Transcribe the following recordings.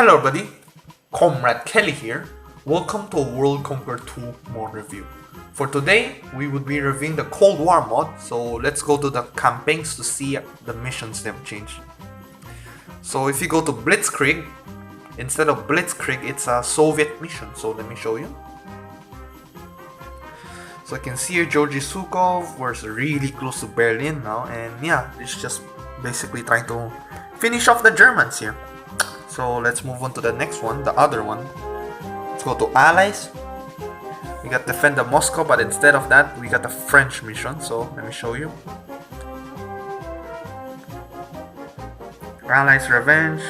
Hello everybody, Comrade Kelly here. Welcome to World Conqueror 2 mod review. For today, we would be reviewing the Cold War mod, so let's go to the campaigns to see the missions they've changed. So if you go to Blitzkrieg, instead of Blitzkrieg, it's a Soviet mission, so let me show you. So you can see here Georgy Zhukov, we're really close to Berlin now, and yeah, it's just basically trying to finish off the Germans here. So let's move on to the next one, the other one. Let's go to Allies. We got Defend the Moscow, but instead of that, we got the French mission. So let me show you. Allies Revenge.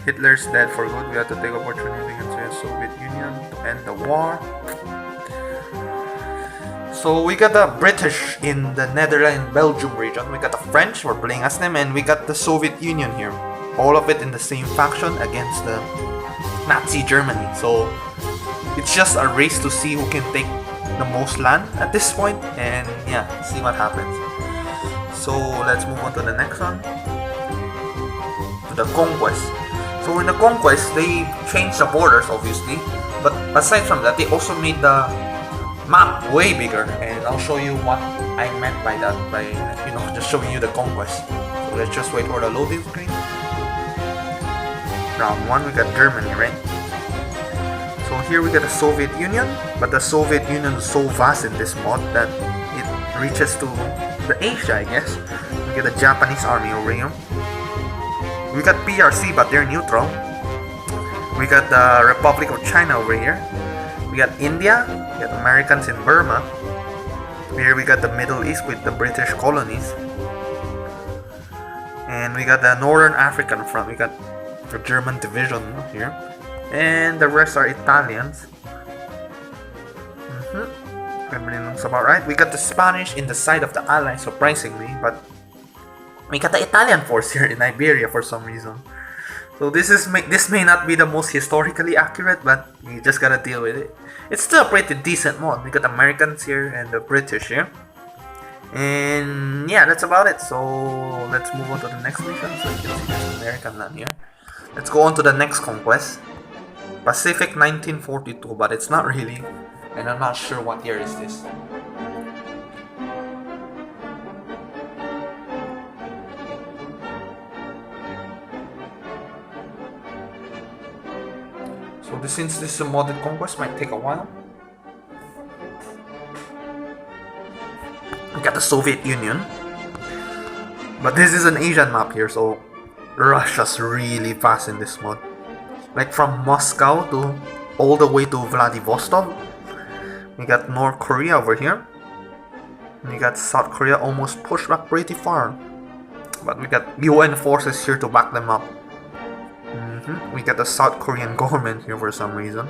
Hitler's dead for good. We have to take opportunity against the Soviet Union to end the war. So we got the British in the Netherlands, Belgium region. We got the French, we're playing as them, and we got the Soviet Union here. All of it in the same faction against the Nazi Germany. So it's just a race to see who can take the most land at this point, and yeah, see what happens. So let's move on to the next one, to the Conquest. So in the Conquest, they changed the borders obviously, but aside from that, they also made the map way bigger, and I'll show you what I meant by that, by just showing you the Conquest. So let's just wait for the loading screen. Round 1, we got Germany, right? So here we got the Soviet Union, but the Soviet Union is so vast in this mod that it reaches to the Asia, I guess. We got the Japanese army over here. We got PRC, but they're neutral. We got the Republic of China over here. We got India, we got Americans in Burma. Here we got the Middle East with the British colonies. And we got the Northern African front, we got the German division here. And the rest are Italians. Everybody looks about right. We got the Spanish in the side of the Allies, surprisingly, but we got the Italian force here in Iberia for some reason. So this may not be the most historically accurate, but you just gotta deal with it. It's still a pretty decent mod. We got Americans here and the British here. And yeah, that's about it. So let's move on to the next mission. So you can see there's American land here. Let's go on to the next conquest. Pacific 1942, but it's not really, and I'm not sure what year is this. So since this is a modded conquest, might take a while. We got the Soviet Union, but this is an Asian map here, so Russia's really fast in this mod. Like from Moscow to all the way to Vladivostok. We got North Korea over here. We got South Korea almost pushed back pretty far, but we got UN forces here to back them up. We got the South Korean government here for some reason.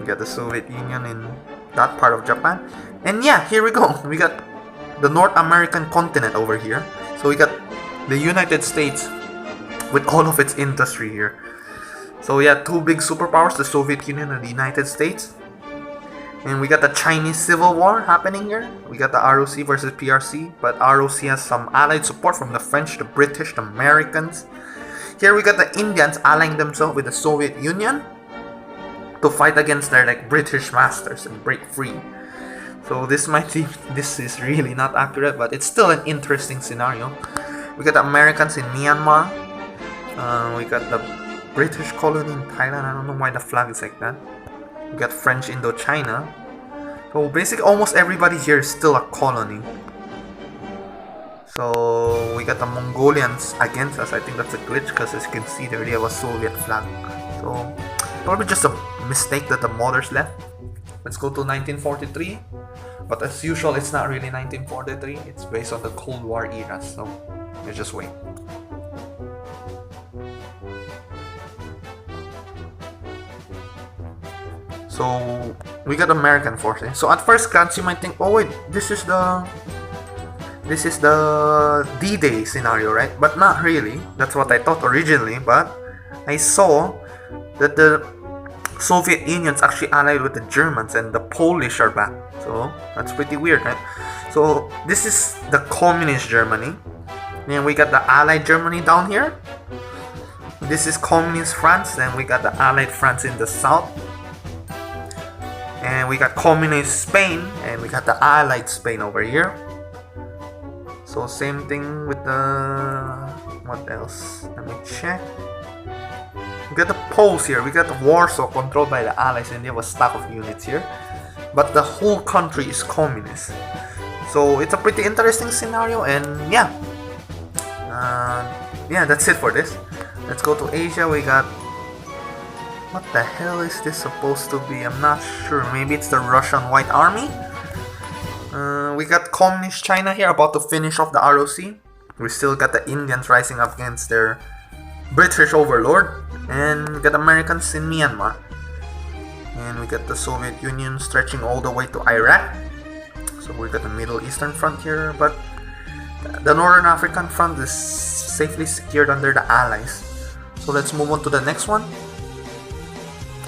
We got the Soviet Union in that part of Japan. And yeah, here we go. We got the North American continent over here. So we got the United States with all of its industry here. So yeah, two big superpowers, the Soviet Union and the United States. And we got the Chinese Civil War happening here. We got the ROC versus PRC, but ROC has some allied support from the French, the British, the Americans. Here we got the Indians allying themselves with the Soviet Union to fight against their British masters and break free. So this is really not accurate, but it's still an interesting scenario. We got the Americans in Myanmar. We got the British colony in Thailand. I don't know why the flag is like that. We got French Indochina. So basically almost everybody here is still a colony. So we got the Mongolians against us. I think that's a glitch because as you can see they already have a Soviet flag. So probably just a mistake that the modders left. Let's go to 1943. But as usual, it's not really 1943. It's based on the Cold War era. So let's just wait. So we got American forces. So at first glance you might think, oh wait, this is the D-Day scenario, right? But not really. That's what I thought originally, but I saw that the Soviet Union's actually allied with the Germans and the Polish are back. So that's pretty weird, right? So this is the communist Germany. And we got the Allied Germany down here. this is Communist France, and we got the Allied France in the south. And we got Communist Spain, and we got the Allied Spain over here. So same thing with the... what else? Let me check. We got the Poles here. We got the Warsaw controlled by the Allies, and they have a stack of units here. But the whole country is communist. So it's a pretty interesting scenario, and yeah. Yeah, that's it for this. Let's go to Asia. We got... what the hell is this supposed to be? I'm not sure. Maybe it's the Russian White Army? We got Communist China here about to finish off the ROC. We still got the Indians rising up against their British overlord. And we got Americans in Myanmar. And we got the Soviet Union stretching all the way to Iraq. So we got the Middle Eastern front here. But the Northern African front is safely secured under the Allies. So let's move on to the next one.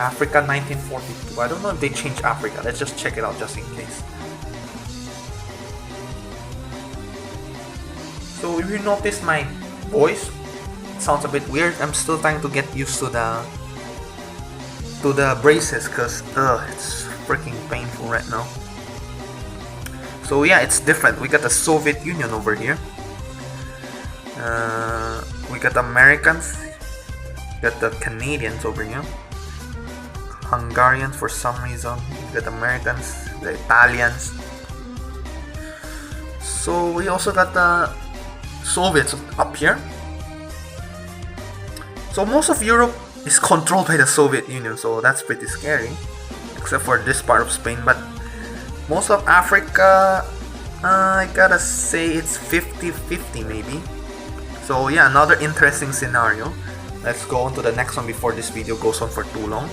Africa 1942. I don't know if they changed Africa. Let's just check it out just in case. So if you notice my voice, it sounds a bit weird. I'm still trying to get used to the braces because it's freaking painful right now. So yeah, it's different. We got the Soviet Union over here. We got the Americans. We got the Canadians over here. Hungarians for some reason. We got the Americans, the Italians. So we also got the Soviets up here. So most of Europe is controlled by the Soviet Union, so that's pretty scary. Except for this part of Spain, but most of Africa, I gotta say it's 50-50 maybe. So yeah, another interesting scenario. Let's go on to the next one before this video goes on for too long.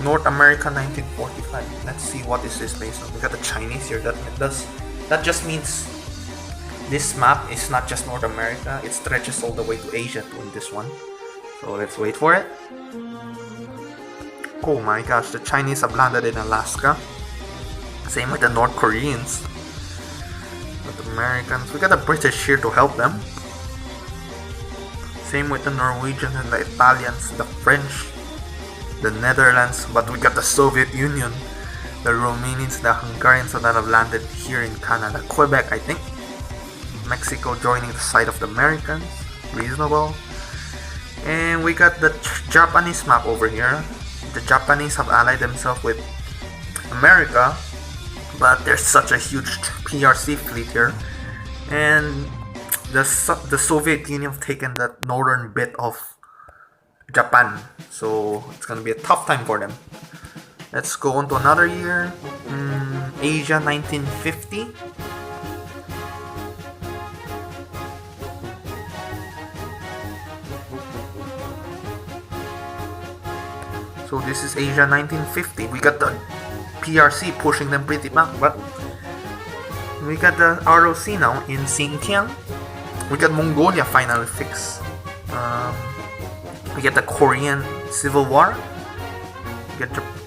North America 1945. Let's see what is this based on. We got the Chinese here. That just means this map is not just North America. It stretches all the way to Asia too in this one. So let's wait for it. Oh my gosh, the Chinese have landed in Alaska. Same with the North Koreans. With the Americans. We got the British here to help them. Same with the Norwegians and the Italians, the French, the Netherlands, but we got the Soviet Union, the Romanians, the Hungarians that have landed here in Canada, Quebec I think. Mexico joining the side of the Americans, reasonable. And we got the Japanese map over here. The Japanese have allied themselves with America, but there's such a huge PRC fleet here. And the Soviet Union have taken the northern bit of Japan, so it's gonna be a tough time for them. Let's go on to another year. Asia 1950. So this is Asia 1950. We got the PRC pushing them pretty back, but we got the ROC now in Xinjiang. We got Mongolia finally fixed. We get the Korean Civil War.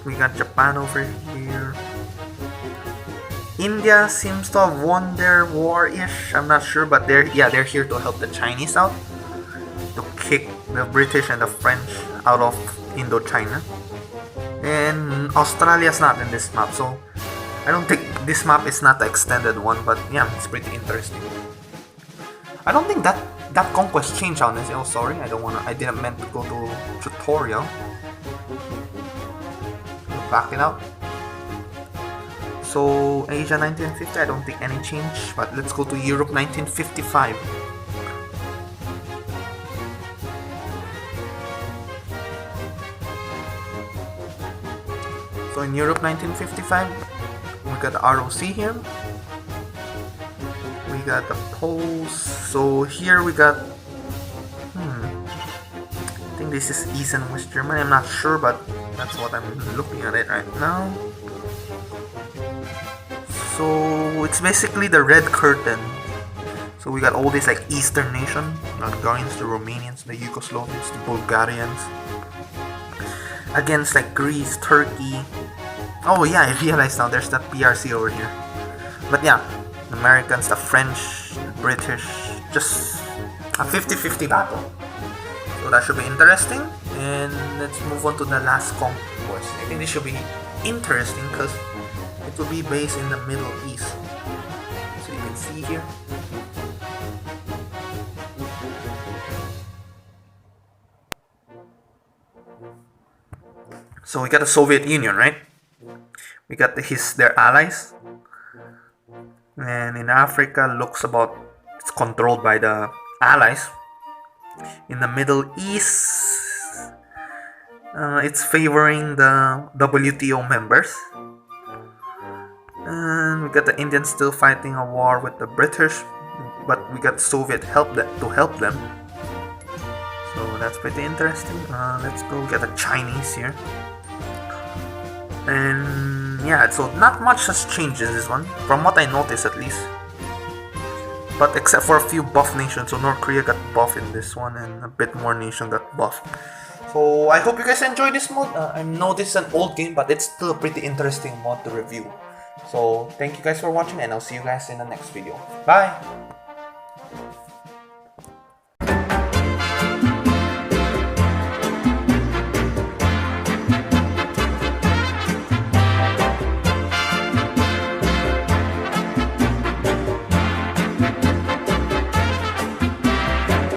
We got Japan over here. India seems to have won their war-ish. I'm not sure, but they're here to help the Chinese out, to kick the British and the French out of Indochina. And Australia's not in this map, so I don't think this map is not the extended one, but yeah, it's pretty interesting. I don't think that conquest changed, honestly. Oh, sorry, I didn't meant to go to tutorial. Back it out. So Asia 1950, I don't think any change, but let's go to Europe 1955. So in Europe 1955, we got the ROC here. We got the Poles. So here we got, I think this is East and West Germany. I'm not sure, but that's what I'm looking at it right now. So it's basically the Red Curtain. So we got all these like Eastern nations, the Hungarians, the Romanians, the Yugoslavians, the Bulgarians, against like Greece, Turkey. Oh yeah, I realized now there's that PRC over here. But yeah, the Americans, the French, the British, just a 50-50 battle. So that should be interesting. And let's move on to the last conquest. I think this should be interesting because it will be based in the Middle East. So you can see here. So we got the Soviet Union, right? We got their allies. And in Africa, looks about it's controlled by the allies. In the Middle East, it's favoring the WTO members. And we got the Indians still fighting a war with the British, but we got Soviet help to help them. So that's pretty interesting. Let's go get the Chinese here. And yeah, so not much has changed in this one, from what I noticed at least. But except for a few buff nations, so North Korea got buff in this one, and a bit more nation got buff. So I hope you guys enjoyed this mod. I know this is an old game, but it's still a pretty interesting mod to review. So thank you guys for watching, and I'll see you guys in the next video. Bye!